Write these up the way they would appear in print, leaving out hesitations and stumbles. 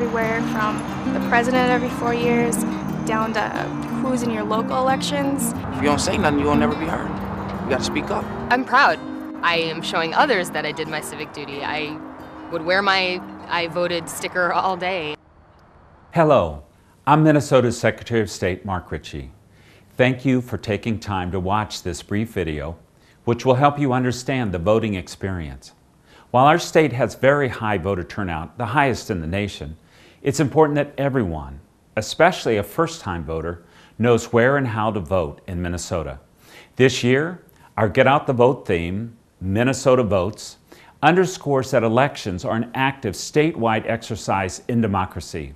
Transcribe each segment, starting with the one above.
everywhere from the president every 4 years down to who's in your local elections. If you don't say nothing, you'll never be heard. You gotta speak up. I'm proud. I am showing others that I did my civic duty. I would wear my I voted sticker all day. Hello, I'm Minnesota's Secretary of State Mark Ritchie. Thank you for taking time to watch this brief video, which will help you understand the voting experience. While our state has very high voter turnout, the highest in the nation, it's important that everyone, especially a first-time voter, knows where and how to vote in Minnesota. This year, our Get Out the Vote theme, Minnesota Votes, underscores that elections are an active statewide exercise in democracy.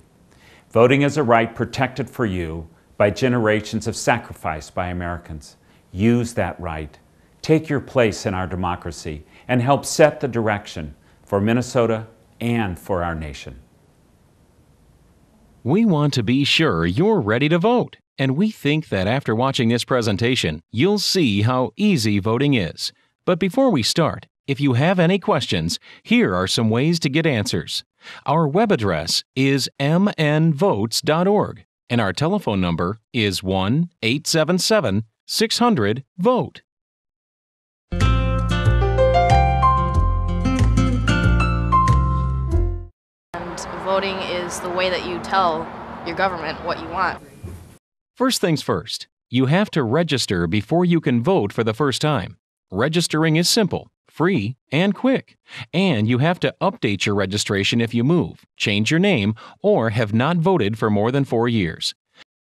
Voting is a right protected for you by generations of sacrifice by Americans. Use that right. Take your place in our democracy and help set the direction for Minnesota and for our nation. We want to be sure you're ready to vote, and we think that after watching this presentation, you'll see how easy voting is. But before we start, if you have any questions, here are some ways to get answers. Our web address is mnvotes.org, and our telephone number is 1-877-600-VOTE. Voting is the way that you tell your government what you want. First things first, you have to register before you can vote for the first time. Registering is simple, free, and quick. And you have to update your registration if you move, change your name, or have not voted for more than 4 years.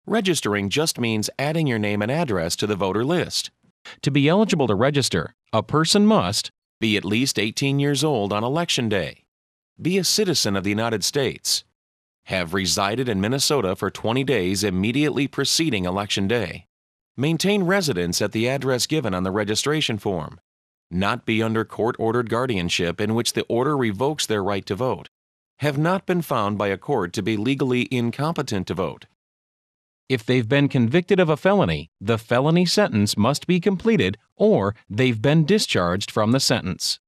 Registering just means adding your name and address to the voter list. To be eligible to register, a person must be at least 18 years old on Election Day, be a citizen of the United States, have resided in Minnesota for 20 days immediately preceding Election Day, maintain residence at the address given on the registration form, not be under court-ordered guardianship in which the order revokes their right to vote, have not been found by a court to be legally incompetent to vote. If they've been convicted of a felony, the felony sentence must be completed or they've been discharged from the sentence.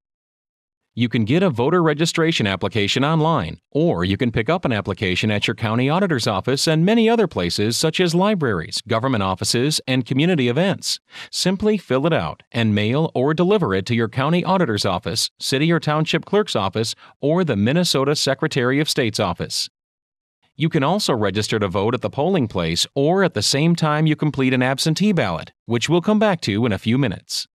You can get a voter registration application online, or you can pick up an application at your county auditor's office and many other places such as libraries, government offices, and community events. Simply fill it out and mail or deliver it to your county auditor's office, city or township clerk's office, or the Minnesota Secretary of State's office. You can also register to vote at the polling place or at the same time you complete an absentee ballot, which we'll come back to in a few minutes.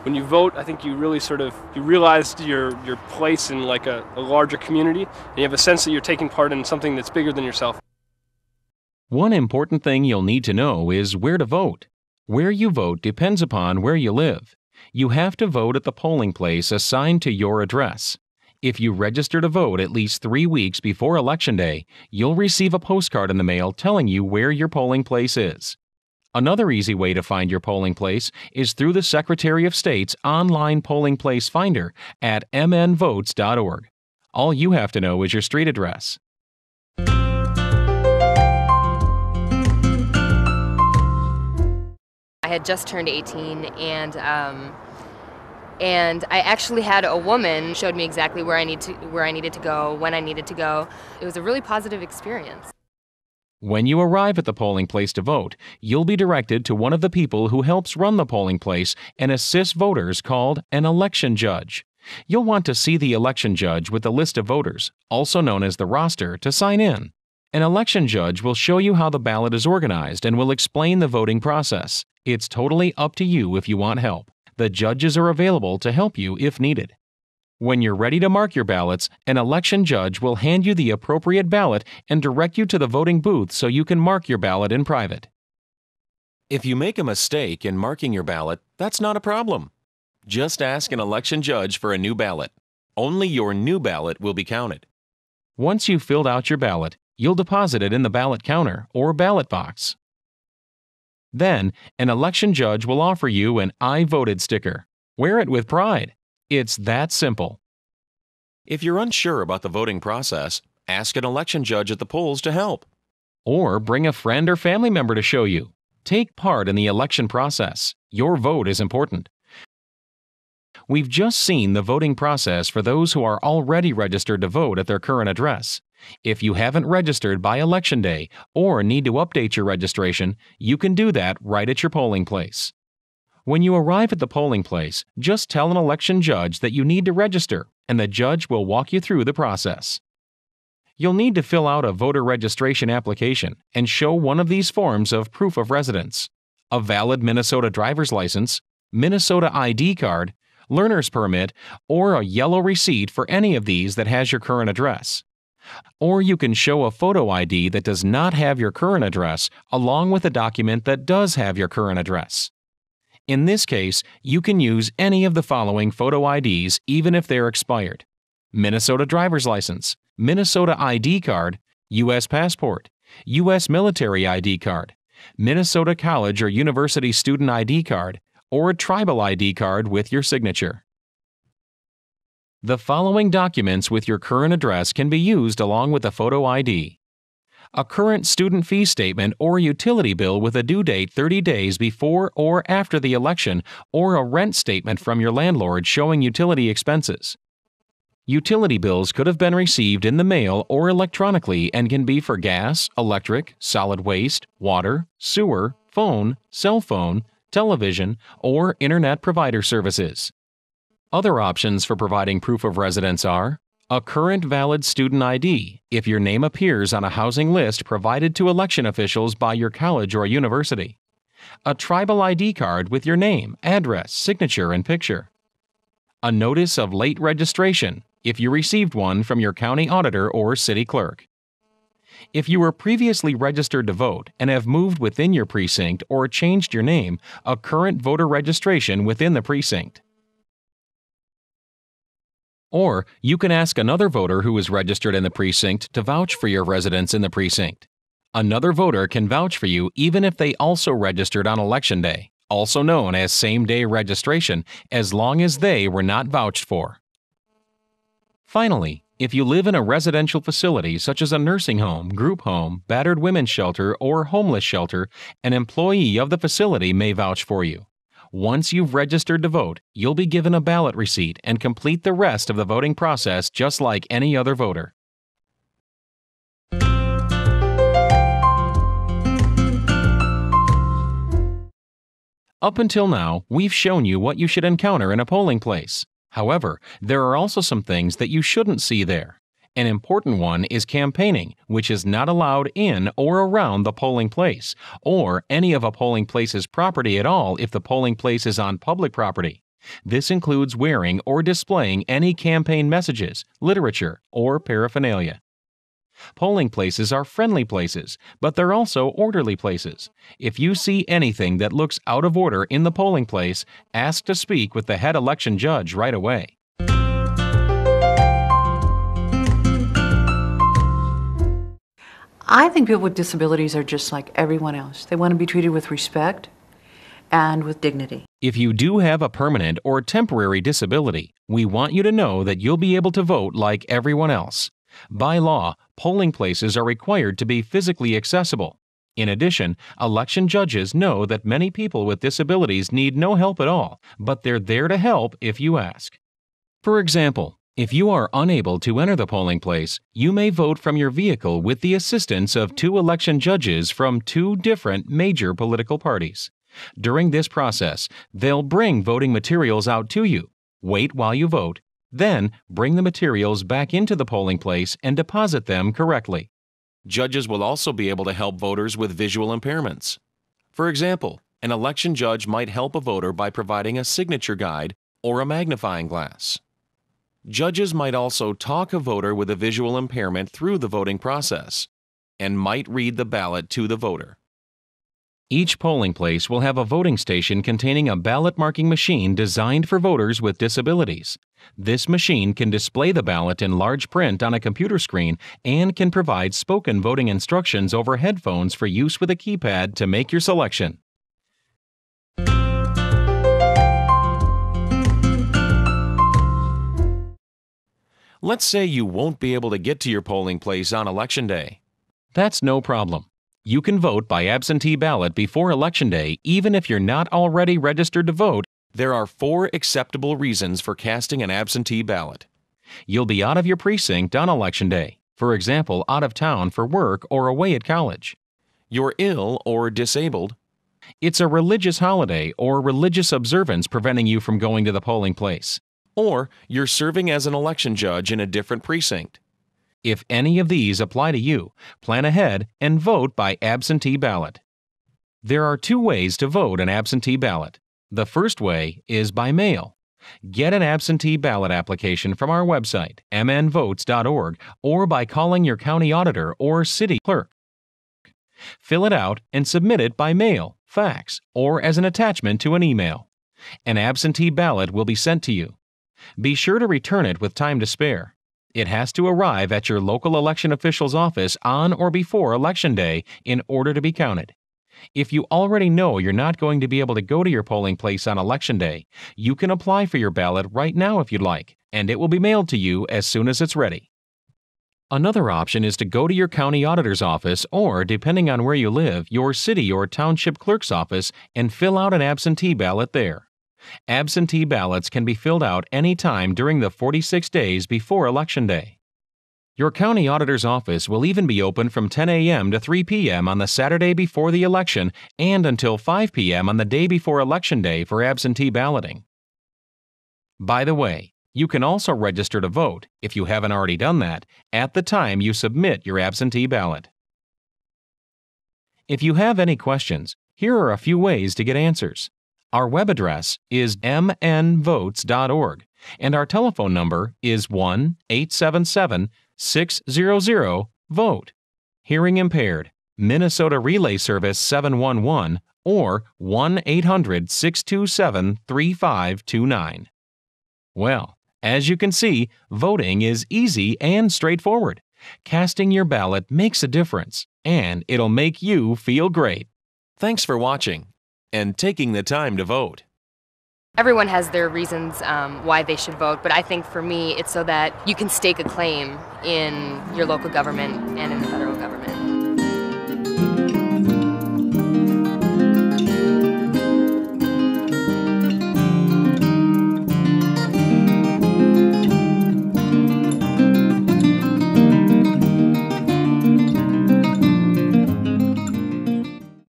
When you vote, I think you really you realize your place in like a larger community, and you have a sense that you're taking part in something that's bigger than yourself. One important thing you'll need to know is where to vote. Where you vote depends upon where you live. You have to vote at the polling place assigned to your address. If you register to vote at least 3 weeks before Election Day, you'll receive a postcard in the mail telling you where your polling place is. Another easy way to find your polling place is through the Secretary of State's online polling place finder at mnvotes.org. All you have to know is your street address. I had just turned 18 and I actually had a woman showed me exactly where I needed to go, when I needed to go. It was a really positive experience. When you arrive at the polling place to vote, you'll be directed to one of the people who helps run the polling place and assists voters called an election judge. You'll want to see the election judge with the list of voters, also known as the roster, to sign in. An election judge will show you how the ballot is organized and will explain the voting process. It's totally up to you if you want help. The judges are available to help you if needed. When you're ready to mark your ballots, an election judge will hand you the appropriate ballot and direct you to the voting booth so you can mark your ballot in private. If you make a mistake in marking your ballot, that's not a problem. Just ask an election judge for a new ballot. Only your new ballot will be counted. Once you've filled out your ballot, you'll deposit it in the ballot counter or ballot box. Then, an election judge will offer you an I voted sticker. Wear it with pride. It's that simple. If you're unsure about the voting process, ask an election judge at the polls to help. Or bring a friend or family member to show you. Take part in the election process. Your vote is important. We've just seen the voting process for those who are already registered to vote at their current address. If you haven't registered by Election Day or need to update your registration, you can do that right at your polling place. When you arrive at the polling place, just tell an election judge that you need to register, and the judge will walk you through the process. You'll need to fill out a voter registration application and show one of these forms of proof of residence: a valid Minnesota driver's license, Minnesota ID card, learner's permit, or a yellow receipt for any of these that has your current address. Or you can show a photo ID that does not have your current address along with a document that does have your current address. In this case, you can use any of the following photo IDs even if they're expired: Minnesota driver's license, Minnesota ID card, U.S. passport, U.S. military ID card, Minnesota college or university student ID card, or a tribal ID card with your signature. The following documents with your current address can be used along with a photo ID: a current student fee statement or utility bill with a due date 30 days before or after the election, or a rent statement from your landlord showing utility expenses. Utility bills could have been received in the mail or electronically and can be for gas, electric, solid waste, water, sewer, phone, cell phone, television, or internet provider services. Other options for providing proof of residence are a current valid student ID if your name appears on a housing list provided to election officials by your college or university, a tribal ID card with your name, address, signature, and picture, a notice of late registration if you received one from your county auditor or city clerk. If you were previously registered to vote and have moved within your precinct or changed your name, a current voter registration within the precinct. Or you can ask another voter who is registered in the precinct to vouch for your residence in the precinct. Another voter can vouch for you even if they also registered on Election Day, also known as same-day registration, as long as they were not vouched for. Finally, if you live in a residential facility such as a nursing home, group home, battered women's shelter, or homeless shelter, an employee of the facility may vouch for you. Once you've registered to vote, you'll be given a ballot receipt and complete the rest of the voting process just like any other voter. Up until now, we've shown you what you should encounter in a polling place. However, there are also some things that you shouldn't see there. An important one is campaigning, which is not allowed in or around the polling place, or any of a polling place's property at all if the polling place is on public property. This includes wearing or displaying any campaign messages, literature, or paraphernalia. Polling places are friendly places, but they're also orderly places. If you see anything that looks out of order in the polling place, ask to speak with the head election judge right away. I think people with disabilities are just like everyone else. They want to be treated with respect and with dignity. If you do have a permanent or temporary disability, we want you to know that you'll be able to vote like everyone else. By law, polling places are required to be physically accessible. In addition, election judges know that many people with disabilities need no help at all, but they're there to help if you ask. For example, if you are unable to enter the polling place, you may vote from your vehicle with the assistance of 2 election judges from 2 different major political parties. During this process, they'll bring voting materials out to you, wait while you vote, then bring the materials back into the polling place and deposit them correctly. Judges will also be able to help voters with visual impairments. For example, an election judge might help a voter by providing a signature guide or a magnifying glass. Judges might also talk a voter with a visual impairment through the voting process and might read the ballot to the voter. Each polling place will have a voting station containing a ballot marking machine designed for voters with disabilities. This machine can display the ballot in large print on a computer screen and can provide spoken voting instructions over headphones for use with a keypad to make your selection. Let's say you won't be able to get to your polling place on Election Day. That's no problem. You can vote by absentee ballot before Election Day even if you're not already registered to vote There are 4 acceptable reasons for casting an absentee ballot. You'll be out of your precinct on Election Day, for example, out of town for work or away at college. You're ill or disabled. It's a religious holiday or religious observance preventing you from going to the polling place. Or you're serving as an election judge in a different precinct. If any of these apply to you, plan ahead and vote by absentee ballot. There are 2 ways to vote an absentee ballot. The first way is by mail. Get an absentee ballot application from our website, mnvotes.org, or by calling your county auditor or city clerk. Fill it out and submit it by mail, fax, or as an attachment to an email. An absentee ballot will be sent to you. Be sure to return it with time to spare. It has to arrive at your local election official's office on or before Election Day in order to be counted. If you already know you're not going to be able to go to your polling place on Election Day, you can apply for your ballot right now if you'd like, and it will be mailed to you as soon as it's ready. Another option is to go to your county auditor's office or, depending on where you live, your city or township clerk's office and fill out an absentee ballot there. Absentee ballots can be filled out any time during the 46 days before Election Day. Your county auditor's office will even be open from 10 a.m. to 3 p.m. on the Saturday before the election and until 5 p.m. on the day before Election Day for absentee balloting. By the way, you can also register to vote, if you haven't already done that, at the time you submit your absentee ballot. If you have any questions, here are a few ways to get answers. Our web address is mnvotes.org, and our telephone number is 1-877-600-VOTE. Hearing impaired, Minnesota Relay Service 711 or 1-800-627-3529. Well, as you can see, voting is easy and straightforward. Casting your ballot makes a difference, and it'll make you feel great. Thanks for watching and taking the time to vote. Everyone has their reasons why they should vote, but I think for me it's so that you can stake a claim in your local government and in the federal